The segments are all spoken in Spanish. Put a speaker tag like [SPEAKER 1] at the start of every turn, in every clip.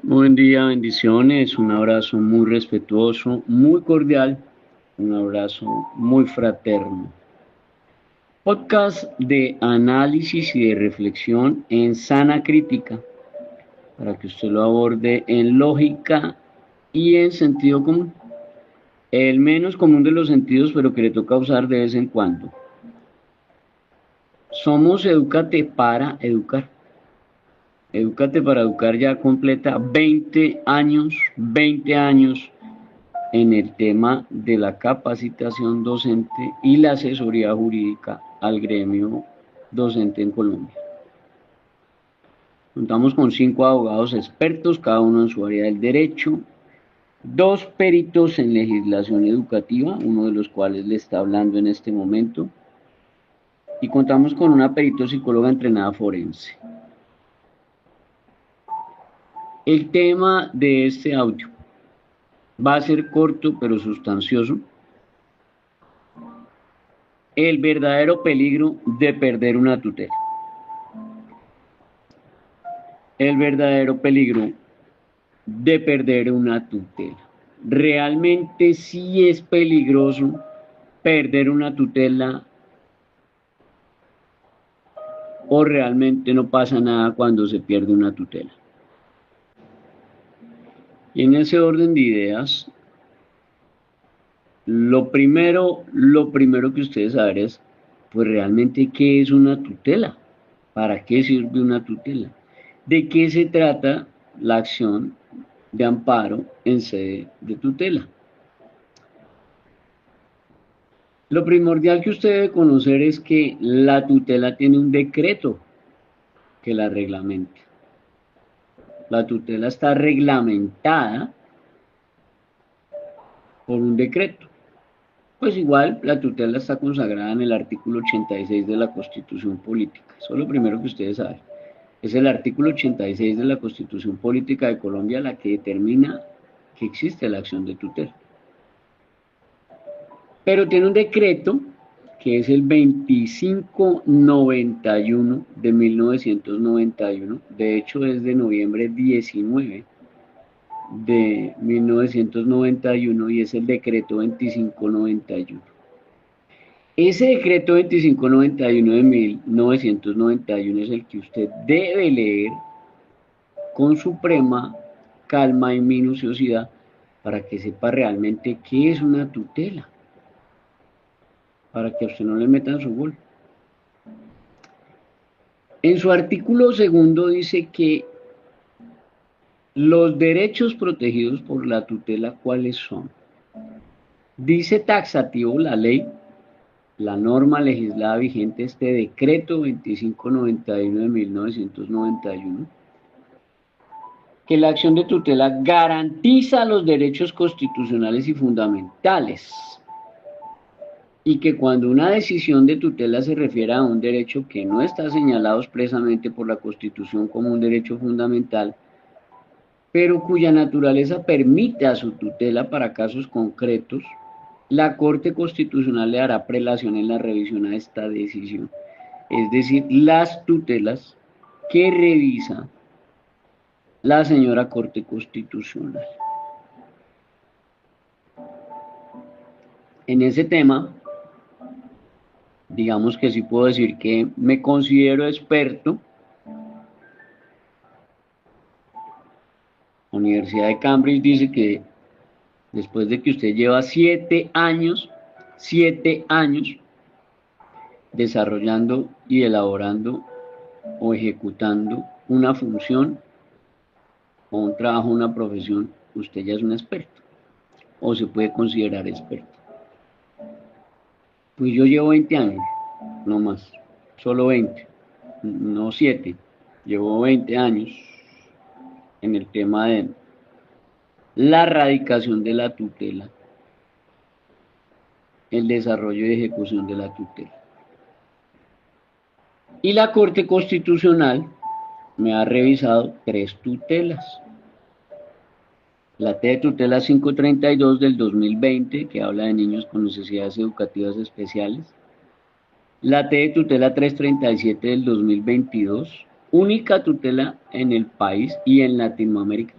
[SPEAKER 1] Buen día, bendiciones, un abrazo muy respetuoso, muy cordial, un abrazo muy fraterno. Podcast de análisis y de reflexión en sana crítica, para que usted lo aborde en lógica y en sentido común. El menos común de los sentidos, pero que le toca usar de vez en cuando. Somos Educate para Educar. Educate para Educar ya completa 20 años en el tema de la capacitación docente y la asesoría jurídica al gremio docente en Colombia. Contamos con 5 abogados expertos, cada uno en su área del derecho, 2 peritos en legislación educativa, uno de los cuales le está hablando en este momento, y contamos con una perito psicóloga entrenada forense. El tema de este audio va a ser corto pero sustancioso. El verdadero peligro de perder una tutela. El verdadero peligro de perder una tutela. Realmente sí es peligroso perder una tutela o realmente no pasa nada cuando se pierde una tutela. Y en ese orden de ideas, lo primero que ustedes saben es, pues realmente, ¿qué es una tutela? ¿Para qué sirve una tutela? ¿De qué se trata la acción de amparo en sede de tutela? Lo primordial que usted debe conocer es que la tutela tiene un decreto que la reglamenta. La tutela está reglamentada por un decreto. Pues igual la tutela está consagrada en el artículo 86 de la Constitución Política. Eso es lo primero que ustedes saben. Es el artículo 86 de la Constitución Política de Colombia la que determina que existe la acción de tutela. Pero tiene un decreto que es el 2591 de 1991, de hecho es de noviembre 19 de 1991 y es el decreto 2591. Ese decreto 2591 de 1991 es el que usted debe leer con suprema calma y minuciosidad para que sepa realmente qué es una tutela, para que a usted no le metan su gol. En su artículo segundo dice que los derechos protegidos por la tutela, ¿cuáles son? Dice taxativo la ley, la norma legislada vigente, este decreto 2591 de 1991, que la acción de tutela garantiza los derechos constitucionales y fundamentales y que cuando una decisión de tutela se refiere a un derecho que no está señalado expresamente por la Constitución como un derecho fundamental, pero cuya naturaleza permite a su tutela para casos concretos, la Corte Constitucional le hará prelación en la revisión a esta decisión. Es decir, las tutelas que revisa la señora Corte Constitucional. En ese tema, digamos que sí puedo decir que me considero experto. La Universidad de Cambridge dice que después de que usted lleva 7 años desarrollando y elaborando o ejecutando una función o un trabajo, una profesión, usted ya es un experto o se puede considerar experto. Pues yo llevo 20 años, no más, solo 20, no 7, llevo 20 años en el tema de la radicación de la tutela, el desarrollo y ejecución de la tutela. Y la Corte Constitucional me ha revisado 3 tutelas. La T de tutela 532 del 2020, que habla de niños con necesidades educativas especiales. La T de tutela 337 del 2022, única tutela en el país y en Latinoamérica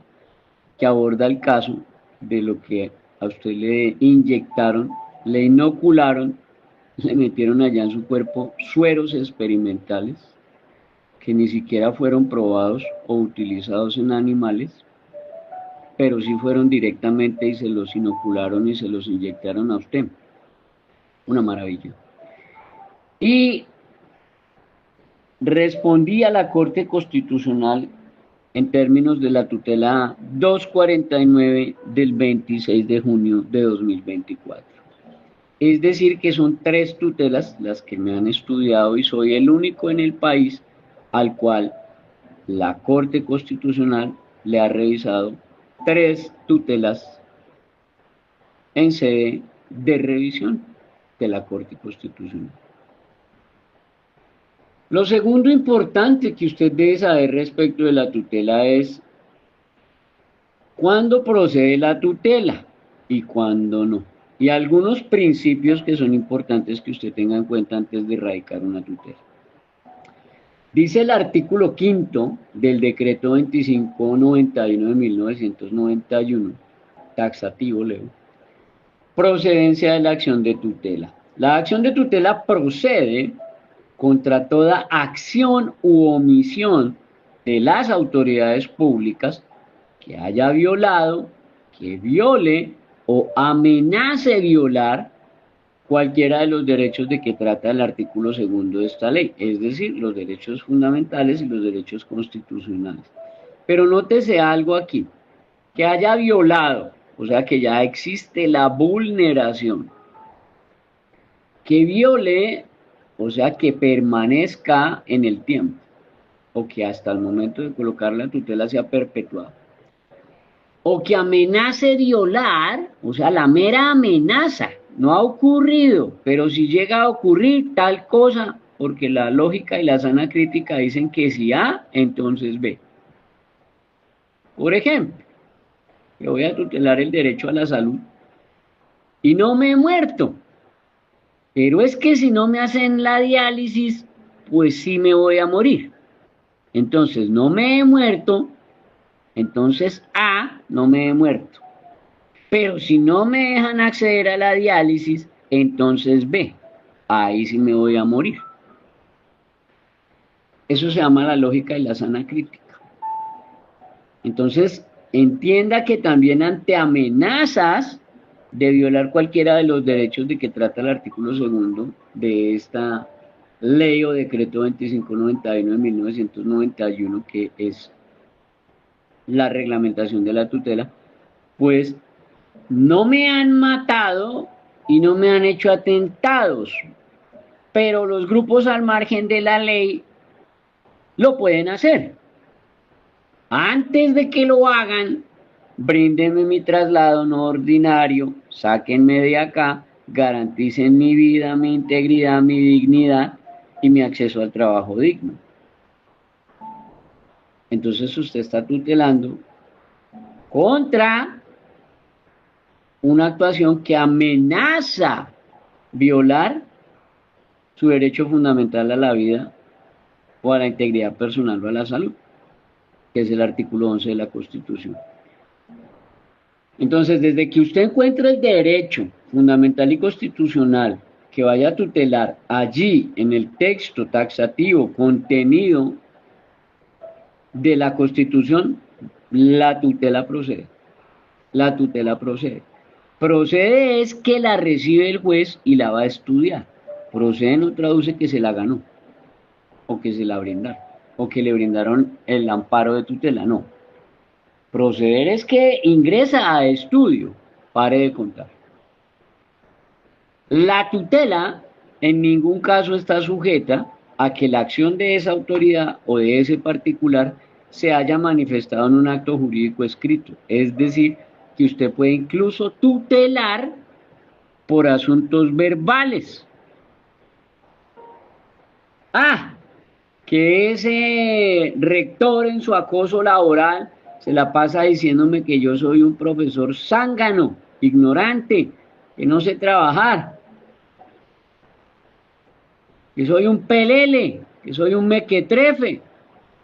[SPEAKER 1] que aborda el caso de lo que a usted le inyectaron, le inocularon, le metieron allá en su cuerpo sueros experimentales que ni siquiera fueron probados o utilizados en animales, pero sí fueron directamente y se los inocularon y se los inyectaron a usted. Una maravilla. Y respondí a la Corte Constitucional en términos de la tutela 249 del 26 de junio de 2024. Es decir, que son 3 tutelas las que me han estudiado y soy el único en el país al cual la Corte Constitucional le ha revisado 3 tutelas en sede de revisión de la Corte Constitucional. Lo segundo importante que usted debe saber respecto de la tutela es cuándo procede la tutela y cuándo no. Y algunos principios que son importantes que usted tenga en cuenta antes de erradicar una tutela. Dice el artículo 5 del decreto 2591 de 1991, taxativo, leo, procedencia de la acción de tutela. La acción de tutela procede contra toda acción u omisión de las autoridades públicas que haya violado, que viole o amenace violar cualquiera de los derechos de que trata el artículo 2 de esta ley, es decir, los derechos fundamentales y los derechos constitucionales. Pero nótese algo aquí, que haya violado, o sea que ya existe la vulneración, que viole, o sea que permanezca en el tiempo, o que hasta el momento de colocar la tutela sea perpetuado, o que amenace violar, o sea la mera amenaza, no ha ocurrido, pero si llega a ocurrir tal cosa, porque la lógica y la sana crítica dicen que si A, entonces B. Por ejemplo, yo voy a tutelar el derecho a la salud y no me he muerto, pero es que si no me hacen la diálisis, pues sí me voy a morir. Entonces no me he muerto, entonces A, no me he muerto. Pero si no me dejan acceder a la diálisis, entonces B, ahí sí me voy a morir. Eso se llama la lógica y la sana crítica. Entonces, entienda que también ante amenazas de violar cualquiera de los derechos de que trata el artículo 2 de esta ley o decreto 2591 de 1991, que es la reglamentación de la tutela, pues no me han matado y no me han hecho atentados, pero los grupos al margen de la ley lo pueden hacer. Antes de que lo hagan, bríndenme mi traslado no ordinario, sáquenme de acá, garanticen mi vida, mi integridad, mi dignidad y mi acceso al trabajo digno. Entonces usted está tutelando contra una actuación que amenaza violar su derecho fundamental a la vida o a la integridad personal o a la salud, que es el artículo 11 de la Constitución. Entonces, desde que usted encuentre el derecho fundamental y constitucional que vaya a tutelar allí en el texto taxativo contenido de la Constitución, la tutela procede. La tutela procede. Procede es que la recibe el juez y la va a estudiar. Procede no traduce que se la ganó, o que se la brindaron, o que le brindaron el amparo de tutela, no. Proceder es que ingresa a estudio, pare de contar. La tutela en ningún caso está sujeta a que la acción de esa autoridad o de ese particular se haya manifestado en un acto jurídico escrito. Es decir, que usted puede incluso tutelar por asuntos verbales. Que ese rector en su acoso laboral se la pasa diciéndome que yo soy un profesor zángano, ignorante, que no sé trabajar, que soy un pelele, que soy un mequetrefe.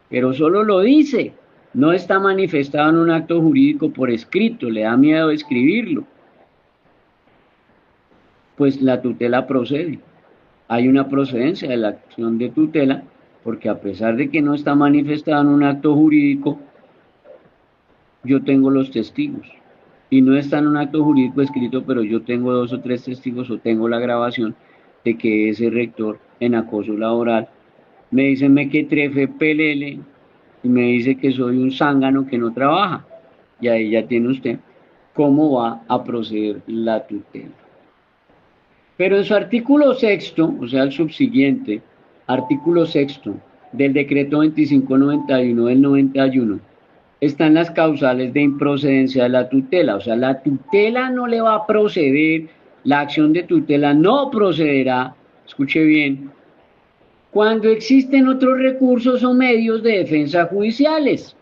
[SPEAKER 1] pero solo lo dice, no está manifestado en un acto jurídico por escrito, le da miedo escribirlo, pues la tutela procede. Hay una procedencia de la acción de tutela, porque a pesar de que no está manifestado en un acto jurídico, yo tengo los testigos. Y no está en un acto jurídico escrito, pero yo tengo 2 o 3 testigos o tengo la grabación de que ese rector en acoso laboral me dice que trefe pelele y me dice que soy un zángano que no trabaja. Y ahí ya tiene usted cómo va a proceder la tutela. Pero en su artículo sexto, o sea, el subsiguiente, artículo sexto del decreto 2591 del 91, están las causales de improcedencia de la tutela. O sea, la tutela no le va a proceder, la acción de tutela no procederá, escuche bien, cuando existen otros recursos o medios de defensa judiciales.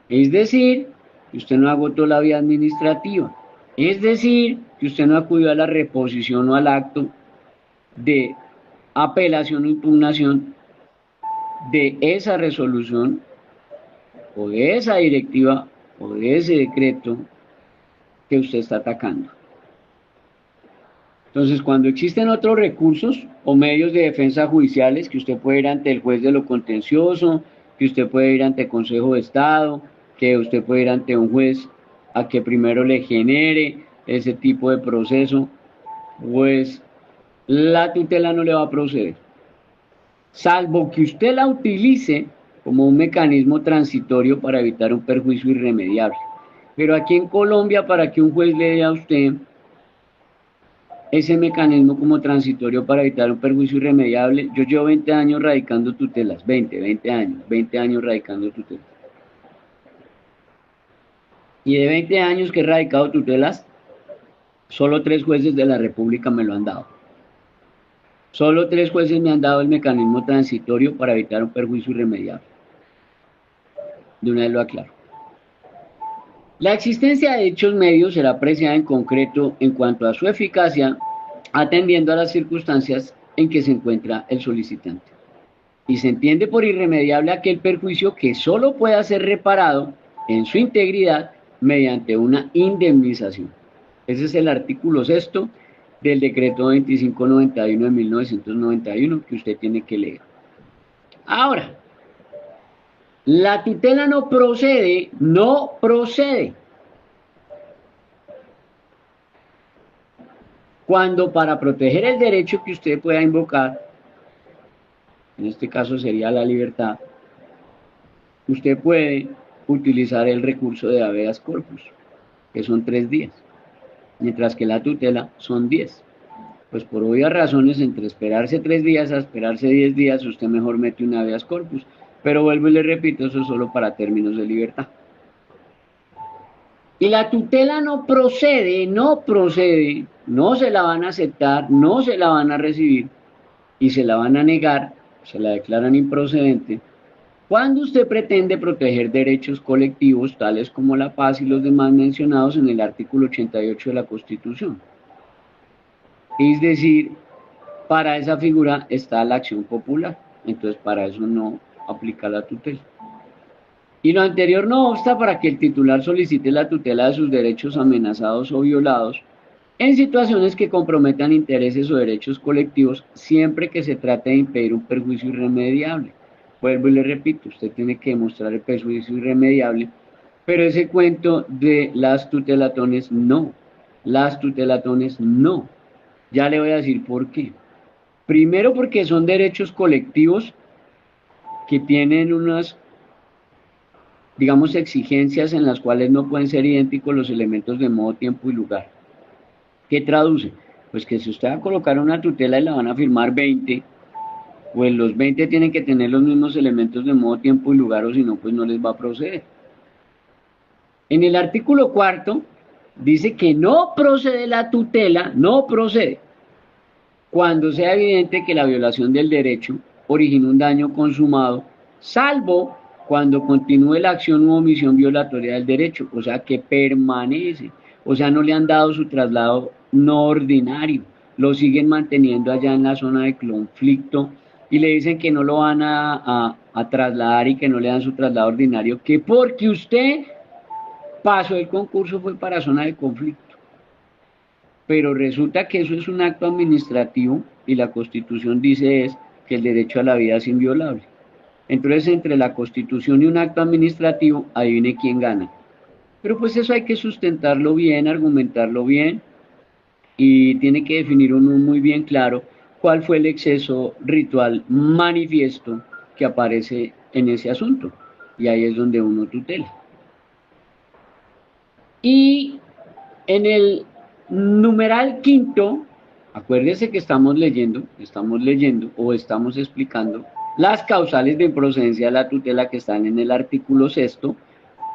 [SPEAKER 1] Es decir, que usted no agotó la vía administrativa. Es decir, que usted no acudió a la reposición o al acto de apelación o impugnación de esa resolución o de esa directiva o de ese decreto que usted está atacando. Entonces, cuando existen otros recursos o medios de defensa judiciales, que usted puede ir ante el juez de lo contencioso, que usted puede ir ante el Consejo de Estado, que usted puede ir ante un juez a que primero le genere ese tipo de proceso, pues la tutela no le va a proceder, salvo que usted la utilice como un mecanismo transitorio para evitar un perjuicio irremediable. Pero aquí en Colombia, para que un juez le dé a usted ese mecanismo como transitorio para evitar un perjuicio irremediable, yo llevo 20 años radicando tutelas, 20 años radicando tutelas. Y de 20 años que he radicado tutelas, solo 3 jueces de la República me lo han dado. Solo 3 jueces me han dado el mecanismo transitorio para evitar un perjuicio irremediable. De una vez lo aclaro. La existencia de dichos medios será apreciada en concreto en cuanto a su eficacia, atendiendo a las circunstancias en que se encuentra el solicitante. Y se entiende por irremediable aquel perjuicio que solo pueda ser reparado en su integridad mediante una indemnización. Ese es el artículo sexto del decreto 2591 de 1991 que usted tiene que leer. Ahora, la tutela no procede cuando para proteger el derecho que usted pueda invocar, en este caso sería la libertad, usted puede utilizar el recurso de habeas corpus, que son 3 días, mientras que la tutela son 10. Pues por obvias razones, entre esperarse 3 días a esperarse 10 días, usted mejor mete un habeas corpus. Pero vuelvo y le repito, eso es solo para términos de libertad. Y la tutela no procede, no se la van a aceptar, no se la van a recibir y se la van a negar, se la declaran improcedente, cuando usted pretende proteger derechos colectivos tales como la paz y los demás mencionados en el artículo 88 de la Constitución. Es decir, para esa figura está la acción popular, entonces para eso no aplica la tutela. Y lo anterior no obsta para que el titular solicite la tutela de sus derechos amenazados o violados en situaciones que comprometan intereses o derechos colectivos, siempre que se trate de impedir un perjuicio irremediable. Vuelvo y le repito, usted tiene que demostrar el perjuicio irremediable, pero ese cuento de las tutelatones no. Las tutelatones no. Ya le voy a decir por qué. Primero porque son derechos colectivos que tienen unas, digamos, exigencias en las cuales no pueden ser idénticos los elementos de modo, tiempo y lugar. ¿Qué traduce? Pues que si usted va a colocar una tutela y la van a firmar 20, pues los 20 tienen que tener los mismos elementos de modo, tiempo y lugar, o si no, pues no les va a proceder. En el artículo cuarto dice que no procede la tutela, no procede, cuando sea evidente que la violación del derecho origina un daño consumado, salvo cuando continúe la acción u omisión violatoria del derecho, o sea que permanece, o sea no le han dado su traslado no ordinario, lo siguen manteniendo allá en la zona de conflicto y le dicen que no lo van a trasladar y que no le dan su traslado ordinario, que porque usted pasó el concurso fue para zona de conflicto. Pero resulta que eso es un acto administrativo y la Constitución dice es que el derecho a la vida es inviolable. Entonces, entre la Constitución y un acto administrativo, adivine quién gana. Pero pues eso hay que sustentarlo bien, argumentarlo bien, y tiene que definir uno muy bien claro cuál fue el exceso ritual manifiesto que aparece en ese asunto. Y ahí es donde uno tutela. Y en el numeral quinto, acuérdese que estamos leyendo o estamos explicando las causales de improcedencia de la tutela que están en el artículo sexto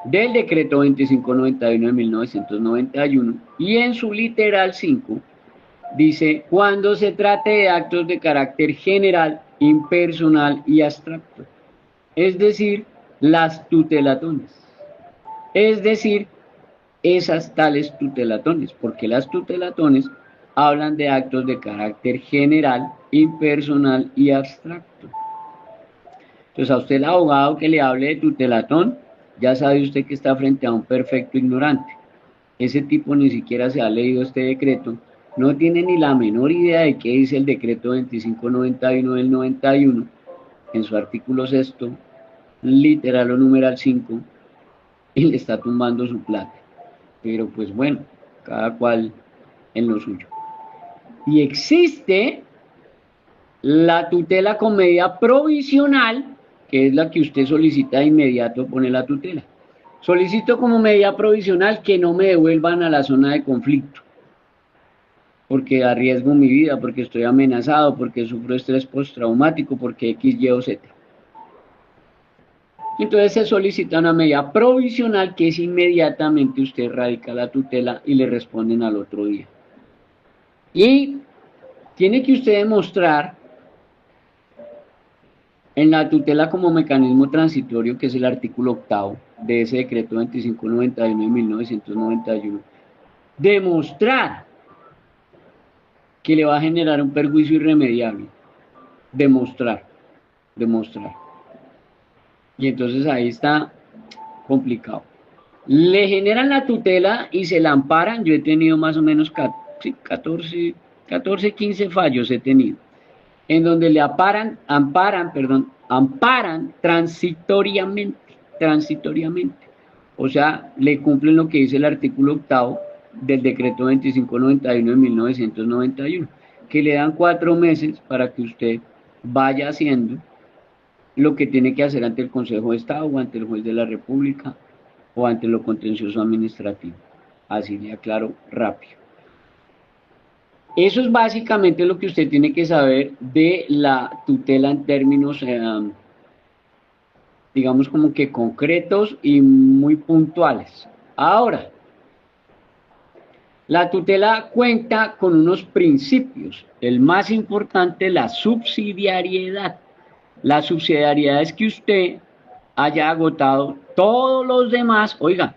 [SPEAKER 1] del decreto 2591 de 1991 y en su literal 5 dice, cuando se trate de actos de carácter general, impersonal y abstracto, es decir, las tutelatones, es decir, esas tales tutelatones, porque las tutelatones hablan de actos de carácter general, impersonal y abstracto. Entonces a usted el abogado que le hable de tutelatón, ya sabe usted que está frente a un perfecto ignorante. Ese tipo ni siquiera se ha leído este decreto, no tiene ni la menor idea de qué dice el decreto 2591 del 91, en su artículo sexto, literal o numeral 5, y le está tumbando su plata. Pero pues bueno, cada cual en lo suyo. Y existe la tutela con medida provisional, que es la que usted solicita de inmediato, pone la tutela. Solicito como medida provisional que no me devuelvan a la zona de conflicto, porque arriesgo mi vida, porque estoy amenazado, porque sufro estrés postraumático, porque X, Y o Z. Entonces se solicita una medida provisional que es inmediatamente usted radica la tutela y le responden al otro día. Y tiene que usted demostrar en la tutela como mecanismo transitorio, que es el artículo octavo de ese decreto 2591 de 1991, demostrar que le va a generar un perjuicio irremediable. Demostrar. Y entonces ahí está complicado. Le generan la tutela y se la amparan. Yo he tenido más o menos 14, 15 fallos he tenido, en donde le amparan transitoriamente. O sea, le cumplen lo que dice el artículo octavo del decreto 2591 de 1991, que le dan 4 meses para que usted vaya haciendo lo que tiene que hacer ante el Consejo de Estado o ante el juez de la República o ante lo contencioso administrativo. Así le aclaro rápido. Eso es básicamente lo que usted tiene que saber de la tutela en términos, digamos, como que concretos y muy puntuales. Ahora, la tutela cuenta con unos principios. El más importante, la subsidiariedad. La subsidiariedad es que usted haya agotado todos los demás, oiga,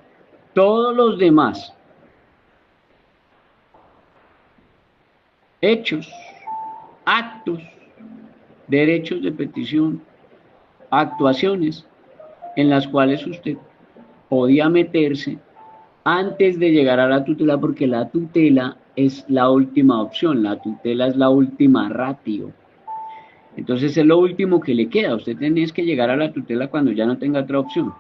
[SPEAKER 1] todos los demás hechos, actos, derechos de petición, actuaciones en las cuales usted podía meterse antes de llegar a la tutela, porque la tutela es la última opción, la tutela es la última ratio. Entonces es lo último que le queda. Usted tiene que llegar a la tutela cuando ya no tenga otra opción.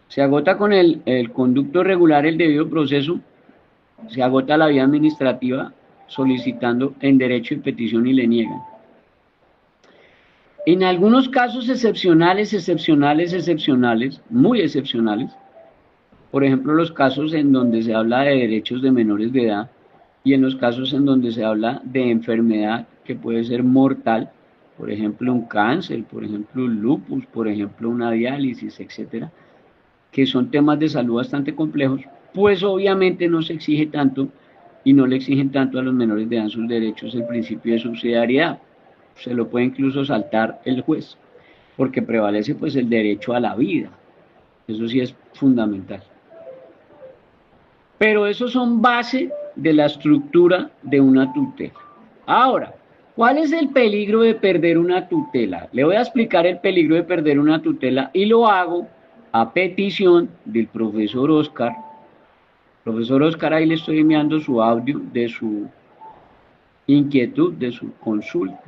[SPEAKER 1] Se agota con el conducto regular el debido proceso, se agota la vía administrativa solicitando en derecho y petición y le niegan. En algunos casos excepcionales, muy excepcionales, por ejemplo los casos en donde se habla de derechos de menores de edad y en los casos en donde se habla de enfermedad que puede ser mortal, por ejemplo un cáncer, por ejemplo un lupus, por ejemplo una diálisis, etcétera, que son temas de salud bastante complejos, pues obviamente no se exige tanto y no le exigen tanto a los menores de edad sus derechos el principio de subsidiariedad. Se lo puede incluso saltar el juez, porque prevalece pues el derecho a la vida. Eso sí es fundamental. Pero esos son base de la estructura de una tutela. Ahora, ¿Cuál es el peligro de perder una tutela? Le voy a explicar el peligro de perder una tutela y lo hago a petición del profesor Oscar. Profesor Oscar, ahí le estoy enviando su audio de su inquietud, de su consulta,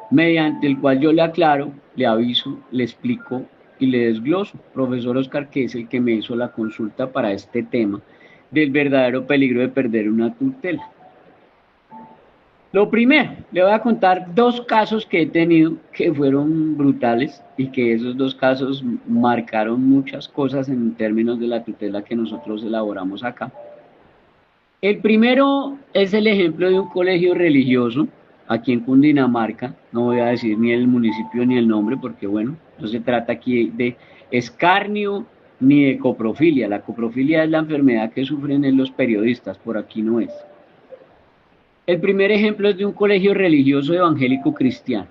[SPEAKER 1] mediante el cual yo le aclaro, le aviso, le explico y le desgloso. Profesor Oscar, que es el que me hizo la consulta para este tema del verdadero peligro de perder una tutela. Lo primero, le voy a contar dos casos que he tenido que fueron brutales y que esos dos casos marcaron muchas cosas en términos de la tutela que nosotros elaboramos acá. El primero es el ejemplo de un colegio religioso aquí en Cundinamarca. No voy a decir ni el municipio ni el nombre porque, bueno, no se trata aquí de escarnio ni de coprofilia. La coprofilia es la enfermedad que sufren los periodistas, por aquí no es. El primer ejemplo es de un colegio religioso evangélico cristiano.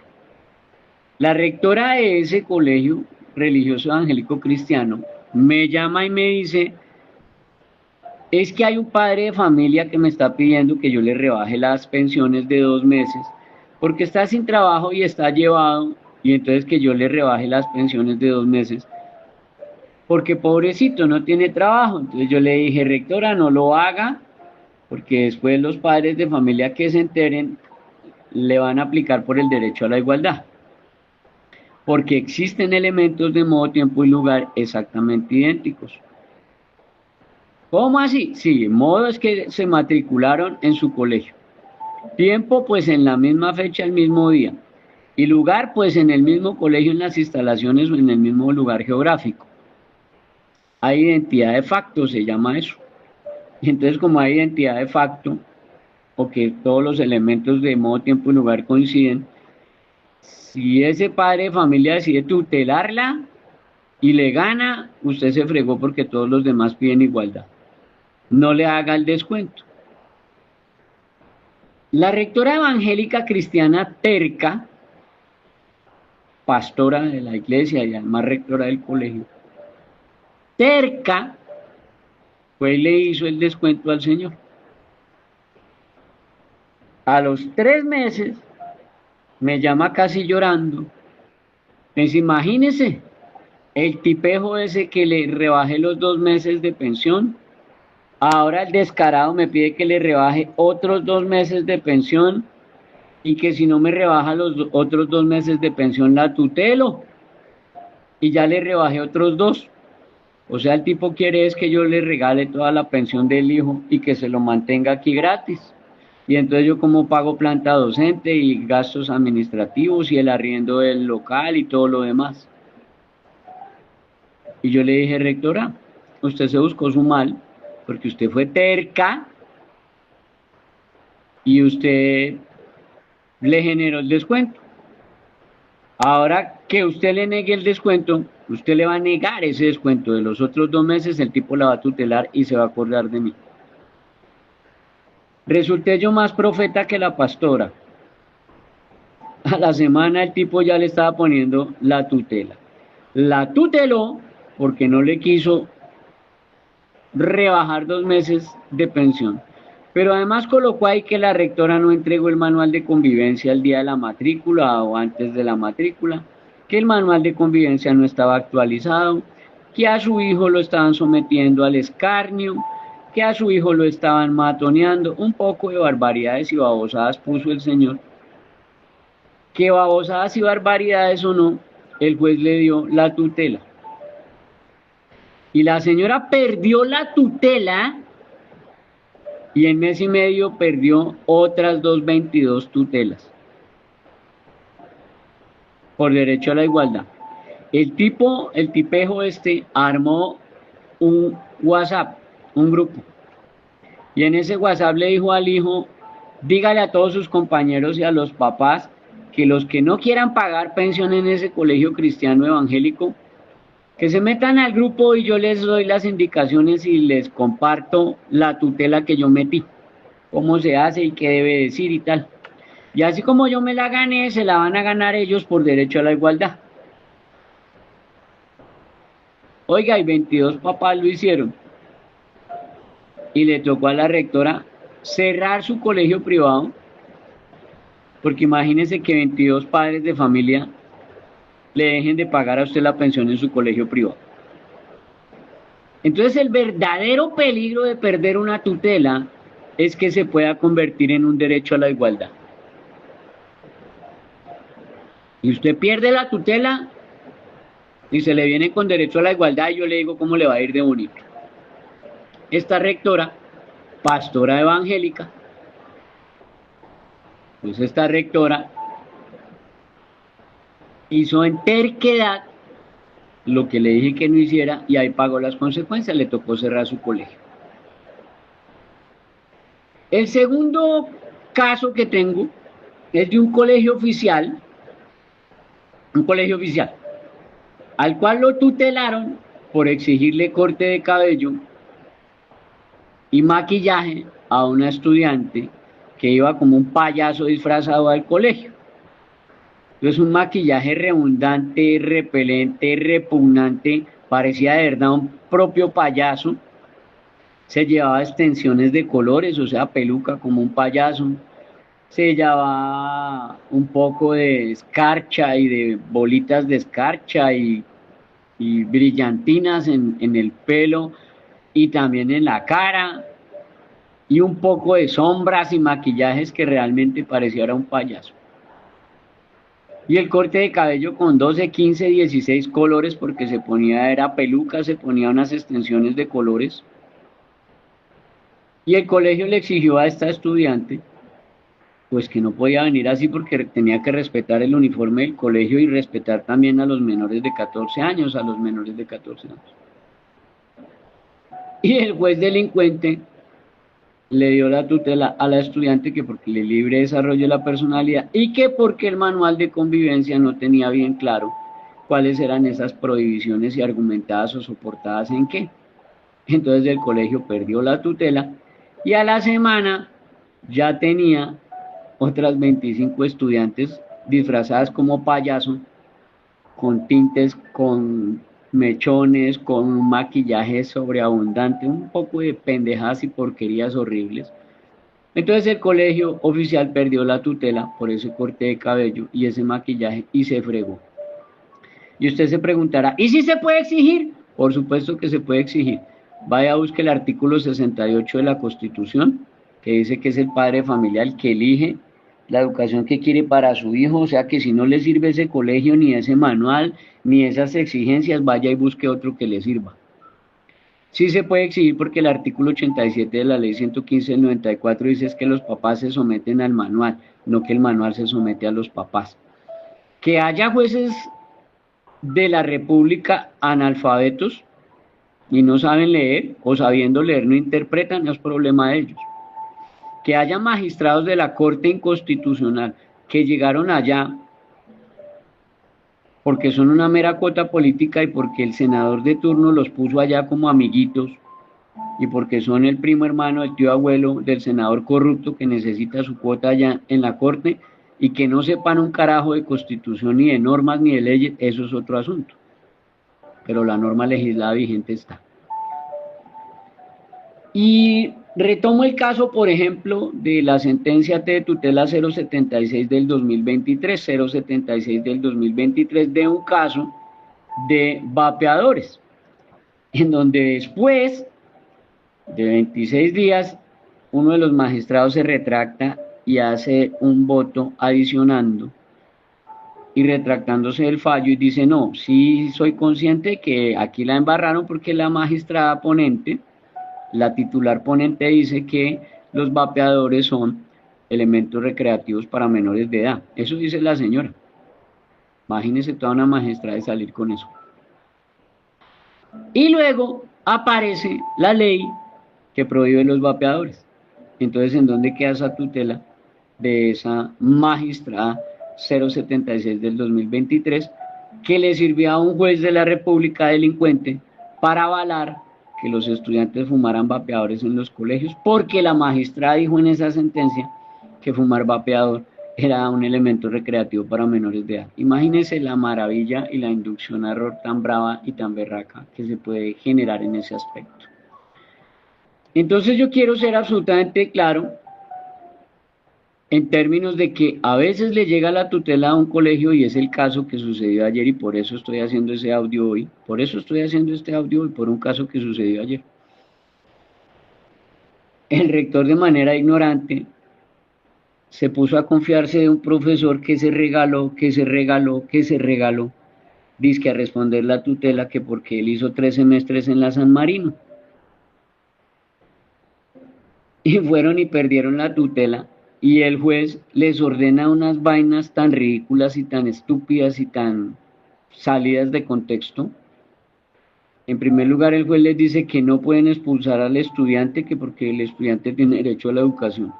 [SPEAKER 1] La rectora de ese colegio religioso evangélico cristiano me llama y me dice, es que hay un padre de familia que me está pidiendo que yo le rebaje las pensiones de 2 meses porque está sin trabajo y está llevado, y entonces que yo le rebaje las pensiones de 2 meses porque pobrecito no tiene trabajo. Entonces yo le dije, rectora, no lo haga porque después los padres de familia que se enteren le van a aplicar por el derecho a la igualdad, porque existen elementos de modo, tiempo y lugar exactamente idénticos. ¿Cómo así? Sí, modo es que se matricularon en su colegio. Tiempo, pues en la misma fecha, el mismo día. Y lugar, pues en el mismo colegio, en las instalaciones o en el mismo lugar geográfico. Hay identidad de facto, se llama eso. Y entonces, como hay identidad de facto, o que todos los elementos de modo, tiempo y lugar coinciden, si ese padre de familia decide tutelarla y le gana, usted se fregó porque todos los demás piden igualdad. No le haga el descuento. La rectora evangélica cristiana terca, pastora de la iglesia y además rectora del colegio, terca, fue y le hizo el descuento al señor. A los 3 meses me llama casi llorando. Me dice, imagínese, el tipejo ese que le rebajé los 2 meses de pensión, ahora el descarado me pide que le rebaje otros 2 meses de pensión y que si no me rebaja los otros 2 meses de pensión la tutelo y ya le rebajé otros dos. O sea, el tipo quiere es que yo le regale toda la pensión del hijo y que se lo mantenga aquí gratis. Y entonces yo como pago planta docente y gastos administrativos y el arriendo del local y todo lo demás. Y yo le dije, rectora, usted se buscó su mal porque usted fue terca y usted le generó el descuento. Ahora que usted le negue el descuento, usted le va a negar ese descuento de los otros 2 meses, el tipo la va a tutelar y se va a acordar de mí. Resulté yo más profeta que la pastora. A la semana el tipo ya le estaba poniendo la tutela. La tuteló porque no le quiso rebajar 2 meses de pensión. Pero además colocó ahí que la rectora no entregó el manual de convivencia el día de la matrícula o antes de la matrícula, que el manual de convivencia no estaba actualizado, que a su hijo lo estaban sometiendo al escarnio, que a su hijo lo estaban matoneando, un poco de barbaridades y babosadas puso el señor. Que babosadas y barbaridades o no, el juez le dio la tutela. Y la señora perdió la tutela y en mes y medio perdió otras 22 tutelas por derecho a la igualdad. El tipejo armó un WhatsApp, un grupo, y en ese WhatsApp le dijo al hijo, dígale a todos sus compañeros y a los papás que los que no quieran pagar pensión en ese colegio cristiano evangélico, que se metan al grupo y yo les doy las indicaciones y les comparto la tutela que yo metí, cómo se hace y qué debe decir y tal. Y así como yo me la gané, se la van a ganar ellos por derecho a la igualdad. Oiga, y 22 papás lo hicieron. Y le tocó a la rectora cerrar su colegio privado, porque imagínense que 22 padres de familia le dejen de pagar a usted la pensión en su colegio privado. Entonces el verdadero peligro de perder una tutela es que se pueda convertir en un derecho a la igualdad. Y usted pierde la tutela y se le viene con derecho a la igualdad y yo le digo cómo le va a ir de bonito. Esta rectora, pastora evangélica, pues esta rectora hizo en terquedad lo que le dije que no hiciera y ahí pagó las consecuencias, le tocó cerrar su colegio. El segundo caso que tengo es de un colegio oficial, al cual lo tutelaron por exigirle corte de cabello y maquillaje a una estudiante que iba como un payaso disfrazado al colegio. Entonces un maquillaje redundante, repelente, repugnante, parecía de verdad un propio payaso. Se llevaba extensiones de colores, o sea, peluca como un payaso. Se llevaba un poco de escarcha y de bolitas de escarcha y brillantinas en el pelo y también en la cara y un poco de sombras y maquillajes que realmente pareciera un payaso. Y el corte de cabello con 12, 15, 16 colores porque se ponía, era peluca, se ponía unas extensiones de colores. Y el colegio le exigió a esta estudiante pues que no podía venir así porque tenía que respetar el uniforme del colegio y respetar también a los menores de 14 años, a los menores de 14 años. Y el juez delincuente le dio la tutela a la estudiante que porque le libre desarrollo de la personalidad y que porque el manual de convivencia no tenía bien claro cuáles eran esas prohibiciones y argumentadas o soportadas en qué. Entonces el colegio perdió la tutela y a la semana ya tenía otras 25 estudiantes disfrazadas como payaso, con tintes, con mechones, con un maquillaje sobreabundante, un poco de pendejadas y porquerías horribles. Entonces el colegio oficial perdió la tutela por ese corte de cabello y ese maquillaje y se fregó. Y usted se preguntará, ¿y si se puede exigir? Por supuesto que se puede exigir. Vaya a buscar el artículo 68 de la Constitución, que dice que es el padre de familia el que elige la educación que quiere para su hijo, o sea que si no le sirve ese colegio, ni ese manual, ni esas exigencias, vaya y busque otro que le sirva. Sí se puede exigir porque el artículo 87 de la ley 115 del 94 dice es que los papás se someten al manual, no que el manual se somete a los papás. Que haya jueces de la República analfabetos y no saben leer o sabiendo leer no interpretan, no es problema de ellos. Que haya magistrados de la Corte Inconstitucional que llegaron allá porque son una mera cuota política y porque el senador de turno los puso allá como amiguitos y porque son el primo hermano, el tío abuelo del senador corrupto que necesita su cuota allá en la Corte y que no sepan un carajo de constitución ni de normas ni de leyes, eso es otro asunto. Pero la norma legislada vigente está. Y retomo el caso, por ejemplo, de la sentencia de tutela 076 del 2023, 076 del 2023, de un caso de vapeadores, en donde después de 26 días, uno de los magistrados se retracta y hace un voto adicionando y retractándose del fallo y dice, no, sí soy consciente que aquí la embarraron porque la magistrada ponente, la titular ponente dice que los vapeadores son elementos recreativos para menores de edad. Eso dice la señora. Imagínese toda una magistrada de salir con eso. Y luego aparece la ley que prohíbe los vapeadores. Entonces, ¿en dónde queda esa tutela de esa magistrada 076 del 2023 que le sirvió a un juez de la República delincuente para avalar que los estudiantes fumaran vapeadores en los colegios? Porque la magistrada dijo en esa sentencia que fumar vapeador era un elemento recreativo para menores de edad. Imagínense la maravilla y la inducción a error tan brava y tan berraca que se puede generar en ese aspecto. Entonces yo quiero ser absolutamente claro en términos de que a veces le llega la tutela a un colegio y es el caso que sucedió ayer y por eso estoy haciendo ese audio hoy, por eso estoy haciendo este audio hoy, por un caso que sucedió ayer. El rector de manera ignorante se puso a confiarse de un profesor que se regaló, dizque a responder la tutela que porque él hizo 3 semestres en la San Marino. Y fueron y perdieron la tutela y el juez les ordena unas vainas tan ridículas y tan estúpidas y tan salidas de contexto. En primer lugar, el juez les dice que no pueden expulsar al estudiante, que porque el estudiante tiene derecho a la educación.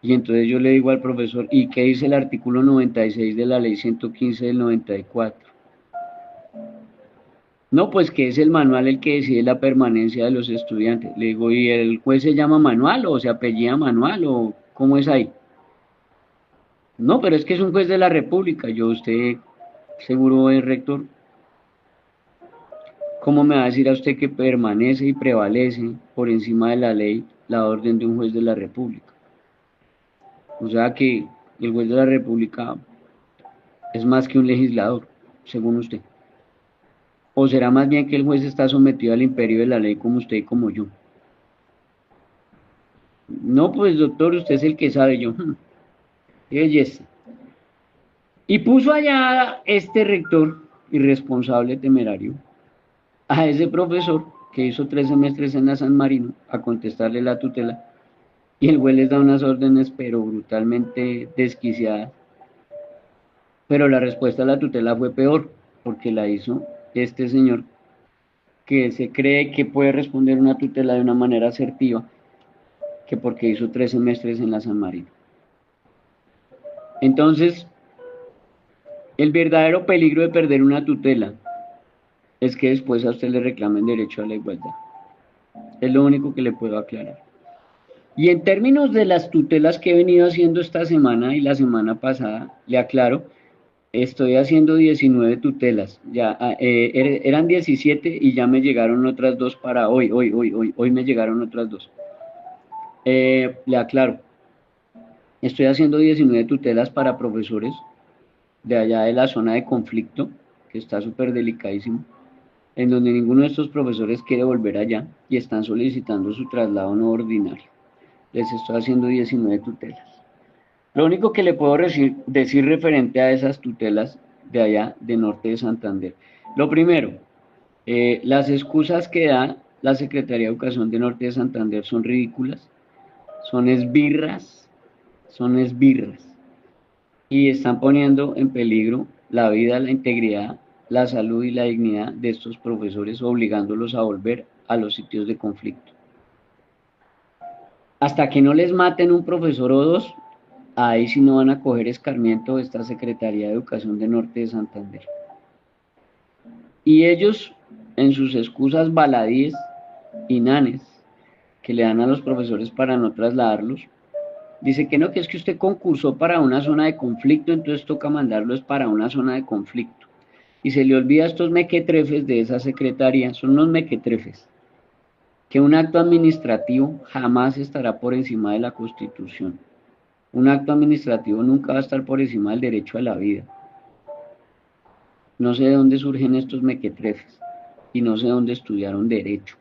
[SPEAKER 1] Y entonces yo le digo al profesor, ¿y qué dice el artículo 96 de la ley 115 del 94? No, pues que es el manual el que decide la permanencia de los estudiantes. Le digo, ¿y el juez se llama Manual o se apellida Manual o cómo es ahí? No, pero es que es un juez de la República. Yo, usted, seguro es rector, ¿cómo me va a decir a usted que permanece y prevalece por encima de la ley la orden de un juez de la República? O sea que el juez de la República es más que un legislador, según usted. ¿O será más bien que el juez está sometido al imperio de la ley como usted y como yo? No, pues doctor, usted es el que sabe yo. Qué belleza. Y puso allá este rector irresponsable, temerario, a ese profesor que hizo 3 semestres en la San Marino a contestarle la tutela y el juez les da unas órdenes pero brutalmente desquiciadas. Pero la respuesta a la tutela fue peor porque la hizo este señor que se cree que puede responder una tutela de una manera asertiva que porque hizo 3 semestres en la San Marino. Entonces, el verdadero peligro de perder una tutela es que después a usted le reclamen derecho a la igualdad. Es lo único que le puedo aclarar. Y en términos de las tutelas que he venido haciendo esta semana y la semana pasada, le aclaro, estoy haciendo 19 tutelas. Ya eran 17 y ya me llegaron otras dos para hoy me llegaron otras dos. Le aclaro, estoy haciendo 19 tutelas para profesores de allá de la zona de conflicto, que está súper delicadísimo, en donde ninguno de estos profesores quiere volver allá y están solicitando su traslado no ordinario. Les estoy haciendo 19 tutelas. Lo único que le puedo decir referente a esas tutelas de allá de Norte de Santander. Lo primero, las excusas que da la Secretaría de Educación de Norte de Santander son ridículas, son esbirras, son esbirras. Y están poniendo en peligro la vida, la integridad, la salud y la dignidad de estos profesores, obligándolos a volver a los sitios de conflicto. Hasta que no les maten un profesor o dos, ahí sí no van a coger escarmiento esta Secretaría de Educación de Norte de Santander. Y ellos, en sus excusas baladíes y nanes que le dan a los profesores para no trasladarlos, dice que no, que es que usted concursó para una zona de conflicto, entonces toca mandarlos para una zona de conflicto. Y se le olvida a estos mequetrefes de esa secretaría, son unos mequetrefes, que un acto administrativo jamás estará por encima de la Constitución. Un acto administrativo nunca va a estar por encima del derecho a la vida. No sé de dónde surgen estos mequetrefes y no sé dónde estudiaron derecho.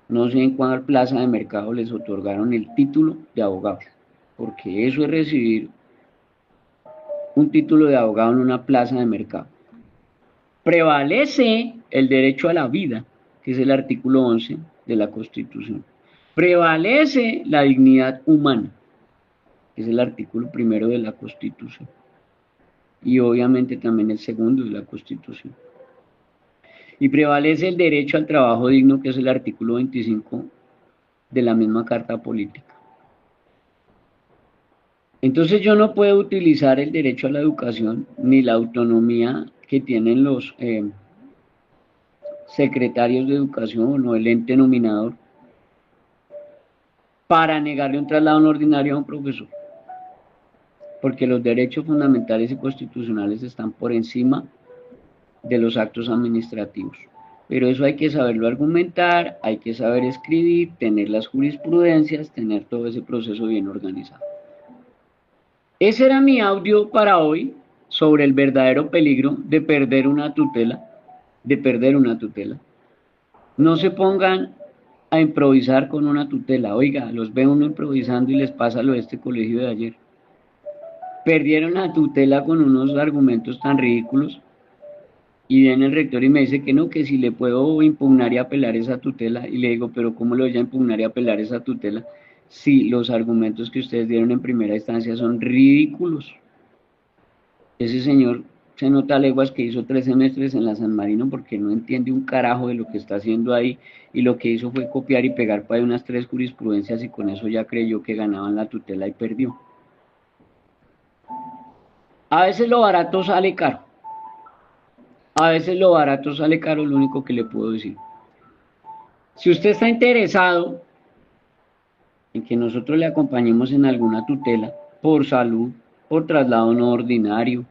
[SPEAKER 1] No sé en cuál plaza de mercado les otorgaron el título de abogados, porque eso es recibir un título de abogado en una plaza de mercado. Prevalece el derecho a la vida, que es el artículo 11 de la Constitución. Prevalece la dignidad humana, que es el artículo 1 de la Constitución. Y obviamente también el 2 de la Constitución. Y prevalece el derecho al trabajo digno, que es el artículo 25 de la misma Carta Política. Entonces yo no puedo utilizar el derecho a la educación ni la autonomía que tienen los secretarios de educación o el ente nominador para negarle un traslado no ordinario a un profesor, porque los derechos fundamentales y constitucionales están por encima de los actos administrativos. pero eso hay que saberlo argumentar, hay que saber escribir, tener las jurisprudencias, tener todo ese proceso bien organizado. Ese era mi audio para hoy sobre el verdadero peligro de perder una tutela, No se pongan a improvisar con una tutela. Oiga, los ve uno improvisando y les pasa lo de este colegio de ayer. Perdieron la tutela con unos argumentos tan ridículos y viene el rector y me dice que no, que si le puedo impugnar y apelar esa tutela. Y le digo, pero ¿cómo le voy a impugnar y apelar esa tutela si los argumentos que ustedes dieron en primera instancia son ridículos? Ese señor se nota a leguas que hizo 3 semestres en la San Marino porque no entiende un carajo de lo que está haciendo ahí, y lo que hizo fue copiar y pegar para ahí unas 3 jurisprudencias y con eso ya creyó que ganaban la tutela y perdió. A veces lo barato sale caro. A veces lo barato sale caro, lo único que le puedo decir. Si usted está interesado en que nosotros le acompañemos en alguna tutela, por salud, por traslado no ordinario,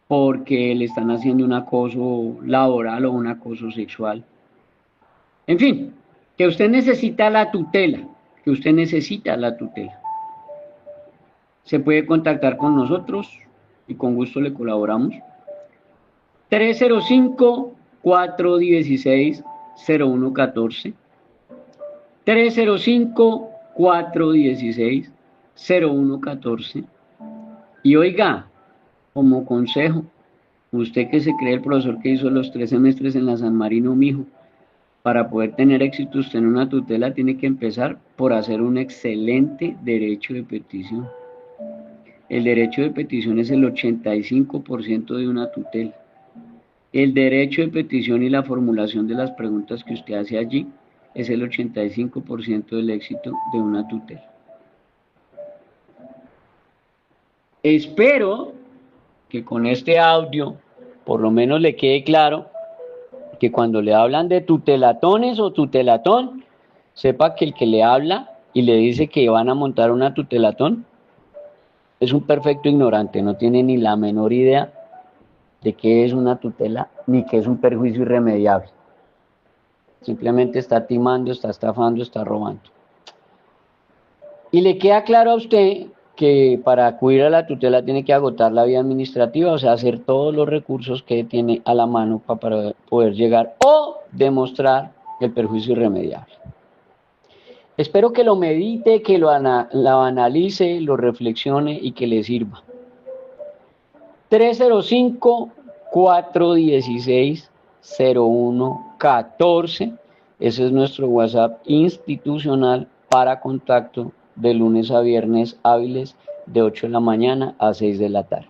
[SPEAKER 1] porque le están haciendo un acoso laboral o un acoso sexual, en fin, que usted necesita la tutela, se puede contactar con nosotros y con gusto le colaboramos. 305-416-0114, 305-416-0114. Y oiga, como consejo, usted que se cree el profesor que hizo los 3 semestres en la San Marino, mijo, para poder tener éxito usted en una tutela tiene que empezar por hacer un excelente derecho de petición. El derecho de petición es el 85% de una tutela. El derecho de petición y la formulación de las preguntas que usted hace allí es el 85% del éxito de una tutela. Espero que con este audio por lo menos le quede claro que cuando le hablan de tutelatones o tutelatón, sepa que el que le habla y le dice que van a montar una tutelatón es un perfecto ignorante, no tiene ni la menor idea de qué es una tutela ni qué es un perjuicio irremediable. Simplemente está timando, está estafando, está robando. Y le queda claro a usted que para acudir a la tutela tiene que agotar la vía administrativa, o sea, hacer todos los recursos que tiene a la mano para poder llegar o demostrar el perjuicio irremediable. Espero que lo medite, que lo analice, lo reflexione y que le sirva. 305-416-0114, ese es nuestro WhatsApp institucional para contacto de lunes a viernes hábiles de 8 de la mañana a 6 de la tarde.